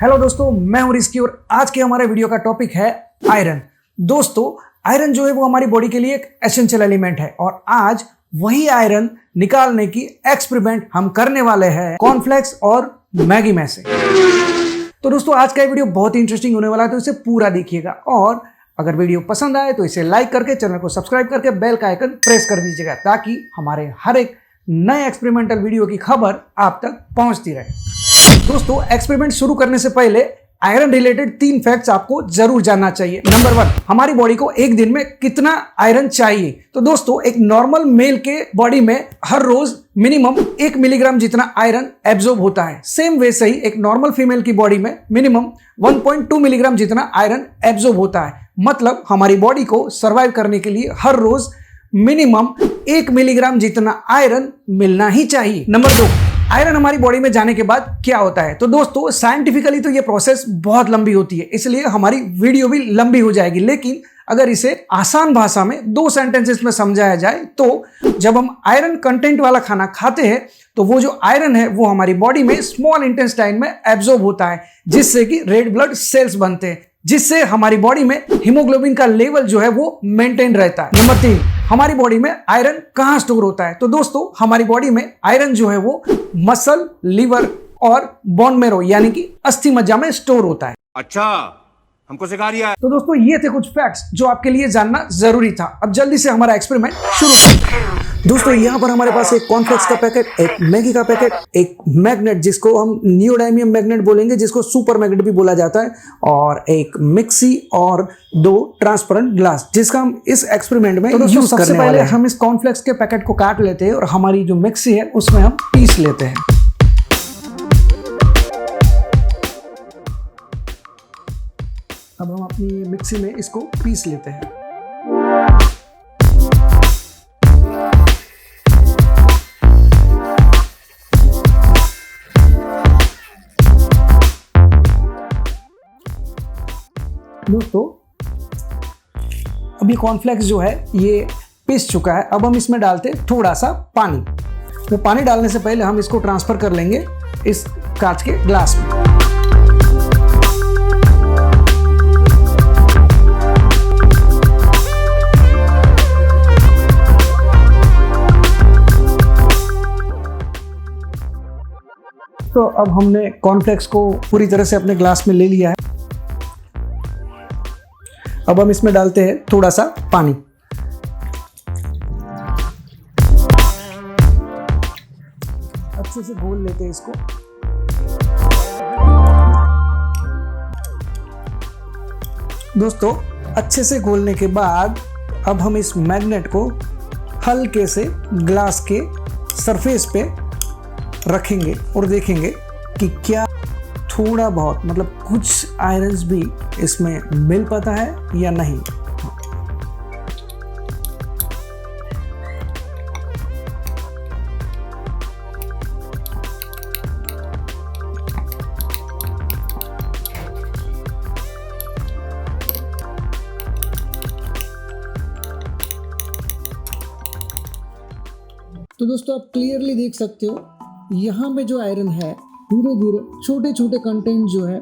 Hello दोस्तों, मैं हूं रिस्की और आज के हमारे वीडियो का टॉपिक है आयरन। दोस्तों, आयरन जो है वो हमारी बॉडी के लिए एक एसेंशियल एलिमेंट है और आज वही आयरन निकालने की एक्सपेरिमेंट हम करने वाले हैं कॉर्नफ्लेक्स और मैगी में से। तो दोस्तों, आज का वीडियो बहुत ही इंटरेस्टिंग होने वाला है, तो इसे पूरा देखिएगा और अगर वीडियो पसंद आए तो इसे लाइक करके चैनल को सब्सक्राइब करके बेल का आइकन प्रेस कर दीजिएगा ताकि हमारे हर एक नए एक्सपेरिमेंटल वीडियो की खबर आप तक पहुंचती रहे। दोस्तों, एक्सपेरिमेंट शुरू करने से पहले आयरन रिलेटेड 3 फैक्ट्स आपको जरूर जानना चाहिए। नंबर 1, हमारी बॉडी को एक दिन में कितना आयरन चाहिए। तो दोस्तों, एक नॉर्मल मेल के बॉडी में हर रोज मिनिमम 1 मिलीग्राम जितना आयरन एब्जॉर्ब होता है। सेम वैसे ही एक नॉर्मल फीमेल की बॉडी में मिनिमम 1.2 मिलीग्राम जितना आयरन एब्जॉर्ब होता है। मतलब हमारी बॉडी को सर्वाइव करने के लिए हर रोज मिनिमम 1 मिलीग्राम जितना आयरन मिलना ही चाहिए। नंबर 2, आयरन हमारी बॉडी में जाने के बाद क्या होता है। तो दोस्तों, साइंटिफिकली तो ये प्रोसेस बहुत लंबी होती है, इसलिए हमारी वीडियो भी लंबी हो जाएगी। लेकिन अगर इसे आसान भाषा में 2 सेंटेंसेस में समझाया जाए तो जब हम आयरन कंटेंट वाला खाना खाते हैं तो वो जो आयरन है वो हमारी बॉडी में स्मॉल इंटेस्टाइन में एब्जॉर्ब होता है, जिससे कि रेड ब्लड सेल्स बनते हैं, जिससे हमारी बॉडी में हीमोग्लोबिन का लेवल जो है वो मेंटेन रहता है। नंबर 3, हमारी बॉडी में आयरन कहां स्टोर होता है। तो दोस्तों, हमारी बॉडी में आयरन जो है वो मसल, लीवर और बोन मैरो यानी कि अस्थि मज्जा में स्टोर होता है। अच्छा, हमको सिखा रिया है। तो दोस्तों, ये थे कुछ फैक्ट्स जो आपके लिए जानना जरूरी था। अब जल्दी से हमारा एक्सपेरिमेंट शुरू करते हैं। दोस्तों, यहाँ पर हमारे पास एक कॉर्नफ्लेक्स का पैकेट, एक मैगी का पैकेट, एक मैग्नेट जिसको हम नियोडाइमियम मैग्नेट बोलेंगे, जिसको सुपर मैग्नेट भी बोला जाता है, और एक मिक्सी और 2 ट्रांसपेरेंट ग्लास जिसका हम इस एक्सपेरिमेंट में यूज करने वाले हैं। हम इस कॉर्नफ्लेक्स के पैकेट को काट लेते हैं और हमारी जो मिक्सी है उसमें हम पीस लेते हैं। अब हम अपनी मिक्सी में इसको पीस लेते हैं। दोस्तों, अब ये कॉर्नफ्लेक्स जो है ये पिस चुका है। अब हम इसमें डालते हैं थोड़ा सा पानी। तो पानी डालने से पहले हम इसको ट्रांसफर कर लेंगे इस कांच के ग्लास में। तो अब हमने कॉर्नफ्लेक्स को पूरी तरह से अपने ग्लास में ले लिया है। अब हम इसमें डालते हैं थोड़ा सा पानी। अच्छे से घोल लेते हैं इसको। दोस्तों, अच्छे से घोलने के बाद अब हम इस मैग्नेट को हल्के से ग्लास के सरफेस पे रखेंगे और देखेंगे कि क्या थोड़ा बहुत मतलब कुछ आयरन्स भी इसमें मिल पाता है या नहीं। तो दोस्तों, आप क्लियरली देख सकते हो यहाँ में जो आयरन है धीरे धीरे छोटे छोटे कंटेंट जो है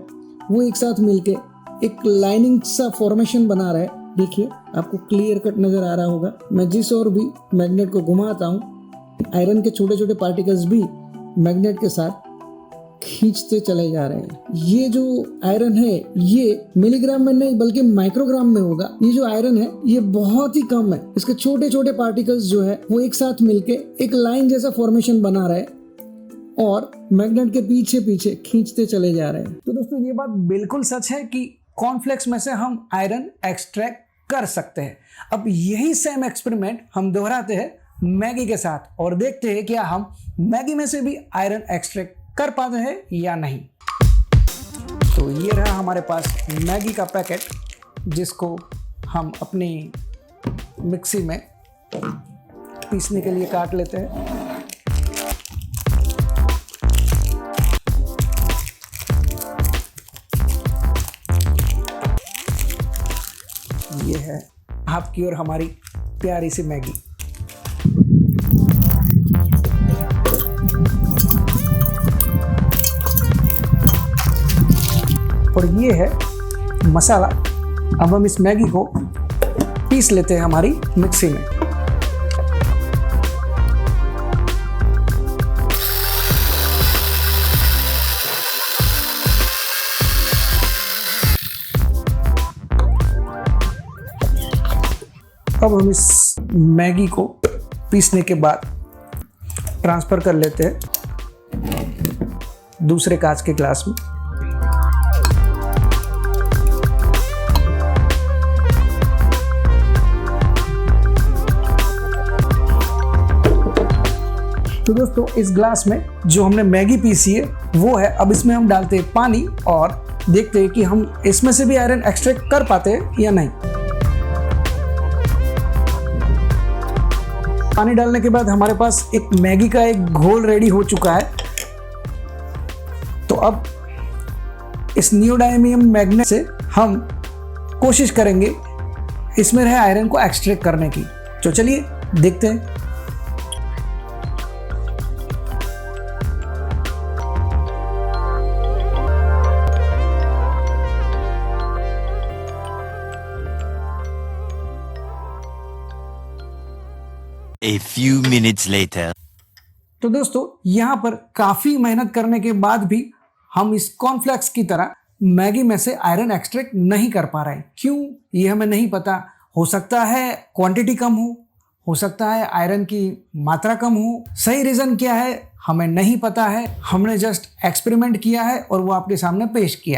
वो एक साथ मिलके एक लाइनिंग सा फॉर्मेशन बना रहा है। देखिए, आपको क्लियर कट नजर आ रहा होगा। मैं जिस और भी मैग्नेट को घुमाता हूँ, आयरन के छोटे छोटे पार्टिकल्स भी मैग्नेट के साथ खींचते चले जा रहे हैं। ये जो आयरन है ये मिलीग्राम में नहीं बल्कि माइक्रोग्राम में होगा। ये जो आयरन है ये बहुत ही कम है। इसके छोटे छोटे पार्टिकल्स जो है वो एक साथ मिलके एक लाइन जैसा फॉर्मेशन बना रहा है और मैग्नेट के पीछे पीछे खींचते चले जा रहे हैं। तो दोस्तों, ये बात बिल्कुल सच है कि कॉर्नफ्लेक्स में से हम आयरन एक्सट्रैक्ट कर सकते हैं। अब यही सेम एक्सपेरिमेंट हम दोहराते हैं मैगी के साथ और देखते हैं क्या हम मैगी में से भी आयरन एक्सट्रैक्ट कर पाते हैं या नहीं। तो ये रहा हमारे पास मैगी का पैकेट जिसको हम अपनी मिक्सी में पीसने के लिए काट लेते हैं। ये है आपकी और हमारी प्यारी सी मैगी। और ये है मसाला। अब हम इस मैगी को पीस लेते हैं हमारी मिक्सी में। अब हम इस मैगी को पीसने के बाद ट्रांसफ़र कर लेते हैं दूसरे कांच के ग्लास में। तो दोस्तों इस ग्लास में जो हमने मैगी पीसी है वो है। अब इसमें हम डालते हैं पानी और देखते हैं कि हम इसमें से भी आयरन एक्सट्रैक्ट कर पाते हैं या नहीं। पानी डालने के बाद हमारे पास एक मैगी का एक घोल रेडी हो चुका है। तो अब इस नियोडायमियम मैग्नेट से हम कोशिश करेंगे इसमें रहे आयरन को एक्सट्रैक्ट करने की। तो चलिए देखते हैं। A few minutes later. तो दोस्तों यहाँ पर काफ़ी मेहनत करने के बाद भी हम इस कॉर्नफ्लेक्स की तरह मैगी में से आयरन एक्सट्रैक्ट नहीं कर पा रहे। क्यों, ये हमें नहीं पता। हो सकता है क्वांटिटी कम हो सकता है आयरन की मात्रा कम हो। सही रीज़न क्या है हमें नहीं पता है। हमने जस्ट एक्सपेरिमेंट किया है और वो आपके सामने पेश किया।